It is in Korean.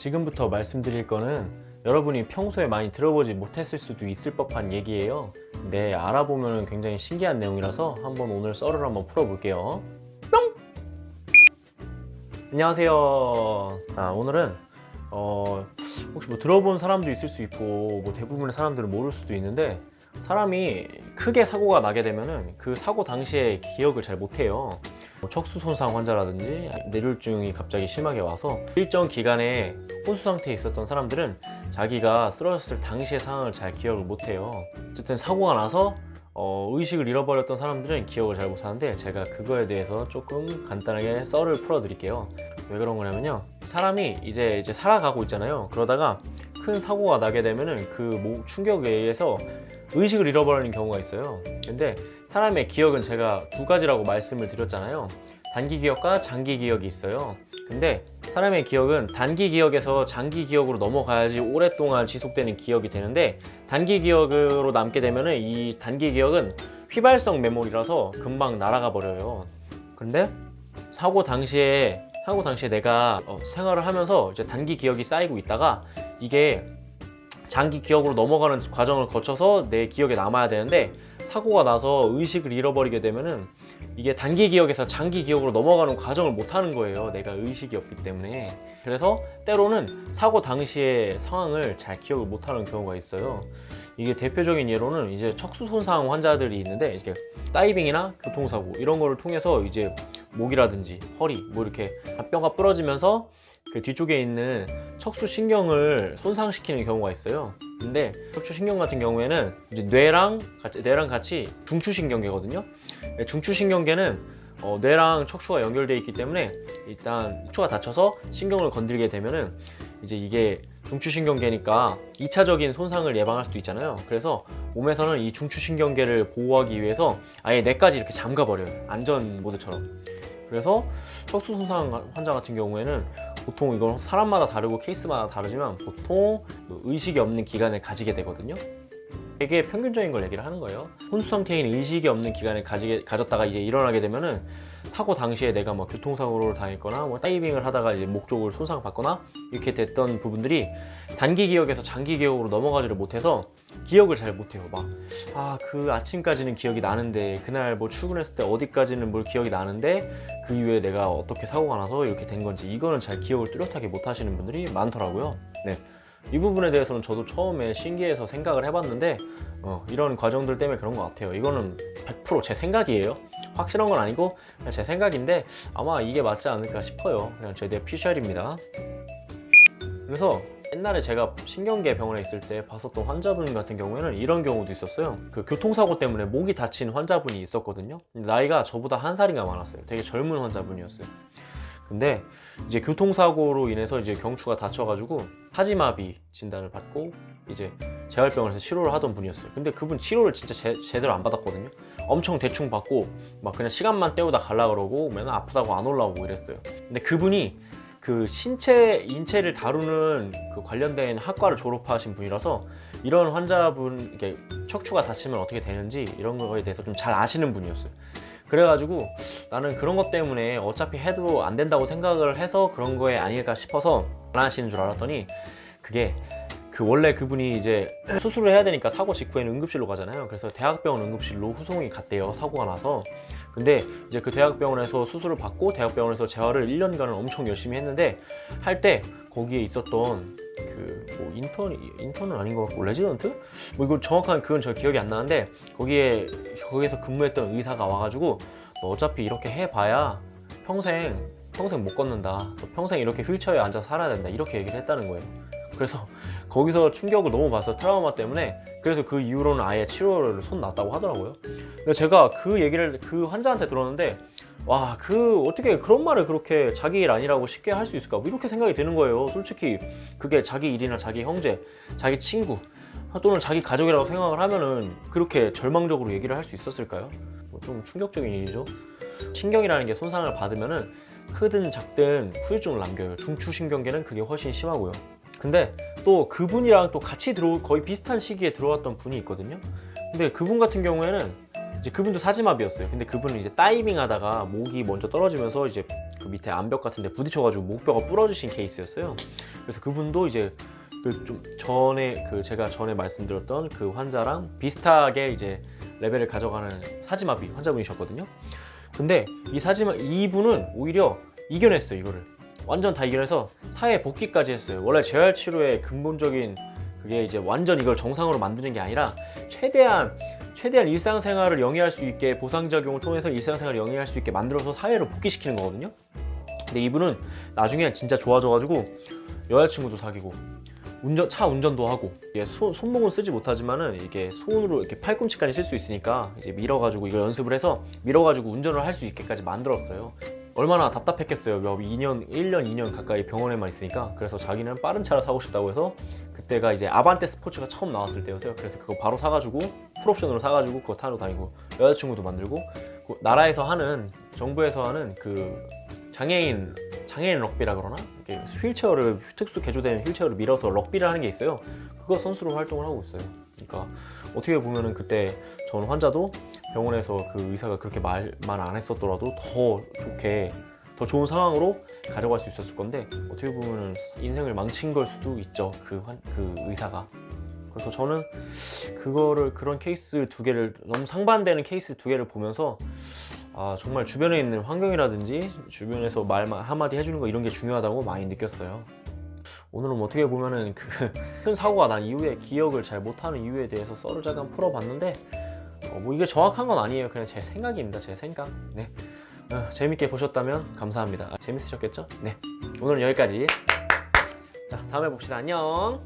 지금부터 말씀드릴 거는 여러분이 평소에 많이 들어보지 못했을 수도 있을 법한 얘기예요. 근데 알아보면 굉장히 신기한 내용이라서 한번 오늘 썰을 한번 풀어볼게요. 뿅! 안녕하세요. 자, 오늘은 혹시 뭐 들어본 사람도 있을 수 있고 뭐 대부분의 사람들은 모를 수도 있는데, 사람이 크게 사고가 나게 되면은 그 사고 당시에 기억을 잘 못해요. 뭐 척수 손상 환자라든지 뇌졸중이 갑자기 심하게 와서 일정 기간에 혼수 상태에 있었던 사람들은 자기가 쓰러졌을 당시의 상황을 잘 기억을 못해요. 어쨌든 사고가 나서 의식을 잃어버렸던 사람들은 기억을 잘 못하는데, 제가 그거에 대해서 조금 간단하게 썰을 풀어 드릴게요. 왜 그런 거냐면요, 사람이 이제 살아가고 있잖아요. 그러다가 큰 사고가 나게 되면은 그 충격에 의해서 의식을 잃어버리는 경우가 있어요. 근데 사람의 기억은 제가 두 가지라고 말씀을 드렸잖아요. 단기 기억과 장기 기억이 있어요. 근데 사람의 기억은 단기 기억에서 장기 기억으로 넘어가야지 오랫동안 지속되는 기억이 되는데, 단기 기억으로 남게 되면은 이 단기 기억은 휘발성 메모리라서 금방 날아가 버려요. 근데 사고 당시에 내가 생활을 하면서 이제 단기 기억이 쌓이고 있다가 이게 장기 기억으로 넘어가는 과정을 거쳐서 내 기억에 남아야 되는데, 사고가 나서 의식을 잃어버리게 되면은 이게 단기 기억에서 장기 기억으로 넘어가는 과정을 못 하는 거예요. 내가 의식이 없기 때문에. 그래서 때로는 사고 당시의 상황을 잘 기억을 못 하는 경우가 있어요. 이게 대표적인 예로는 이제 척수 손상 환자들이 있는데, 이렇게 다이빙이나 교통사고 이런 거를 통해서 이제 목이라든지 허리 뭐 이렇게 뼈가 부러지면서 그 뒤쪽에 있는 척수신경을 손상시키는 경우가 있어요. 근데 척추신경 같은 경우에는 이제 뇌랑 같이 중추신경계거든요. 중추신경계는 뇌랑 척추가 연결되어 있기 때문에, 일단 척추가 다쳐서 신경을 건드리게 되면은 이제 이게 중추신경계니까 2차적인 손상을 예방할 수도 있잖아요. 그래서 몸에서는 이 중추신경계를 보호하기 위해서 아예 뇌까지 이렇게 잠가 버려요. 안전 모드처럼. 그래서 척수 손상 환자 같은 경우에는 보통 이건 사람마다 다르고 케이스마다 다르지만 보통 의식이 없는 기간을 가지게 되거든요. 되게 평균적인 걸 얘기를 하는 거예요. 혼수 상태인 의식이 없는 기간을 가졌다가 이제 일어나게 되면은 사고 당시에 내가 뭐 교통사고를 당했거나 뭐 다이빙을 하다가 이제 목 쪽을 손상받거나 이렇게 됐던 부분들이 단기 기억에서 장기 기억으로 넘어가지를 못해서 기억을 잘 못해요. 그 아침까지는 기억이 나는데, 그날 뭐 출근했을 때 어디까지는 뭘 기억이 나는데 그 이후에 내가 어떻게 사고가 나서 이렇게 된 건지, 이거는 잘 기억을 뚜렷하게 못 하시는 분들이 많더라고요. 네. 이 부분에 대해서는 저도 처음에 신기해서 생각을 해봤는데 이런 과정들 때문에 그런 것 같아요. 이거는 100% 제 생각이에요. 확실한 건 아니고 그냥 제 생각인데 아마 이게 맞지 않을까 싶어요. 그냥 제 뇌피셜입니다. 그래서 옛날에 제가 신경계 병원에 있을 때 봤었던 환자분 같은 경우에는 이런 경우도 있었어요. 그 교통사고 때문에 목이 다친 환자분이 있었거든요. 나이가 저보다 한 살인가 많았어요. 되게 젊은 환자분이었어요. 근데 이제 교통사고로 인해서 이제 경추가 다쳐가지고 하지마비 진단을 받고 이제 재활병원에서 치료를 하던 분이었어요. 근데 그분 치료를 진짜 제대로 안 받았거든요. 엄청 대충 받고 막 그냥 시간만 때우다 갈라 그러고 맨날 아프다고 안 올라오고 이랬어요. 근데 그분이 그 인체를 다루는 그 관련된 학과를 졸업하신 분이라서 이런 환자분, 이게 척추가 다치면 어떻게 되는지 이런 거에 대해서 좀 잘 아시는 분이었어요. 그래가지고 나는 그런 것 때문에 어차피 해도 안 된다고 생각을 해서 그런 거에 아닐까 싶어서 안 하시는 줄 알았더니, 그게 원래 그분이 이제 수술을 해야 되니까 사고 직후에는 응급실로 가잖아요. 그래서 대학병원 응급실로 후송이 갔대요, 사고가 나서. 근데 이제 그 대학병원에서 수술을 받고 대학병원에서 재활을 1년간을 엄청 열심히 했는데, 할 때 거기에 있었던 뭐 인턴은 아닌 것 같고 레지던트? 뭐 이거 정확한 그건 저 기억이 안 나는데, 거기에서 근무했던 의사가 와가지고 너 어차피 이렇게 해봐야 평생 못 걷는다, 너 평생 이렇게 휠체어에 앉아서 살아야 된다, 이렇게 얘기를 했다는 거예요. 그래서 거기서 충격을 너무 받았어요, 트라우마 때문에. 그래서 그 이후로는 아예 치료를 손 놨다고 하더라고요. 근데 제가 그 얘기를 그 환자한테 들었는데, 와, 어떻게 그런 말을 그렇게 자기 일 아니라고 쉽게 할 수 있을까? 뭐 이렇게 생각이 드는 거예요. 솔직히 그게 자기 일이나 자기 형제, 자기 친구 또는 자기 가족이라고 생각을 하면은 그렇게 절망적으로 얘기를 할 수 있었을까요? 좀 충격적인 일이죠. 신경이라는 게 손상을 받으면은 크든 작든 후유증을 남겨요. 중추신경계는 그게 훨씬 심하고요. 근데 또 그분이랑 또 같이 거의 비슷한 시기에 들어왔던 분이 있거든요. 근데 그분 같은 경우에는 이제 그분도 사지마비였어요. 근데 그분은 이제 다이빙 하다가 목이 먼저 떨어지면서 이제 그 밑에 암벽 같은 데 부딪혀가지고 목뼈가 부러지신 케이스였어요. 그래서 그분도 이제 그 좀 전에 그 제가 전에 말씀드렸던 그 환자랑 비슷하게 이제 레벨을 가져가는 사지마비 환자분이셨거든요. 근데 이분은 오히려 이겨냈어요. 이거를 완전 다 이겨내서 사회 복귀까지 했어요. 원래 재활 치료의 근본적인 그게 이제 완전 이걸 정상으로 만드는 게 아니라 최대한 일상생활을 영위할 수 있게 보상작용을 통해서 일상생활을 영위할 수 있게 만들어서 사회로 복귀시키는 거거든요. 근데 이분은 나중에 진짜 좋아져가지고 여자친구도 사귀고 차 운전도 하고, 이게 손목은 쓰지 못하지만은 이게 손으로 이렇게 팔꿈치까지 쓸 수 있으니까 이제 밀어가지고 이걸 연습을 해서 밀어가지고 운전을 할 수 있게까지 만들었어요. 얼마나 답답했겠어요. 1년, 2년 가까이 병원에만 있으니까. 그래서 자기는 빠른 차를 사고 싶다고 해서 그때가 이제 아반떼 스포츠가 처음 나왔을 때였어요. 그래서 그거 바로 사가지고 풀옵션으로 사가지고 그거 타고 다니고 여자친구도 만들고, 그 나라에서 하는, 정부에서 하는 그 장애인 럭비라 그러나? 이렇게 휠체어를, 특수 개조된 휠체어를 밀어서 럭비를 하는 게 있어요. 그거 선수로 활동을 하고 있어요. 그러니까 어떻게 보면은 그때 전 환자도 병원에서 그 의사가 그렇게 말 안 했었더라도 더 좋은 상황으로 가져갈 수 있었을 건데, 어떻게 보면은 인생을 망친 걸 수도 있죠. 그 의사가. 그래서 저는 그런 케이스 두 개를, 너무 상반되는 케이스 두 개를 보면서 정말 주변에 있는 환경이라든지 주변에서 말 한마디 해주는 거, 이런 게 중요하다고 많이 느꼈어요. 오늘은 어떻게 보면은 그 큰 사고가 난 이후에 기억을 잘 못하는 이유에 대해서 썰을 잠깐 풀어봤는데, 뭐 이게 정확한 건 아니에요. 그냥 제 생각입니다. 제 생각. 네. 재밌게 보셨다면 감사합니다. 재밌으셨겠죠? 네. 오늘은 여기까지. 자, 다음에 봅시다. 안녕.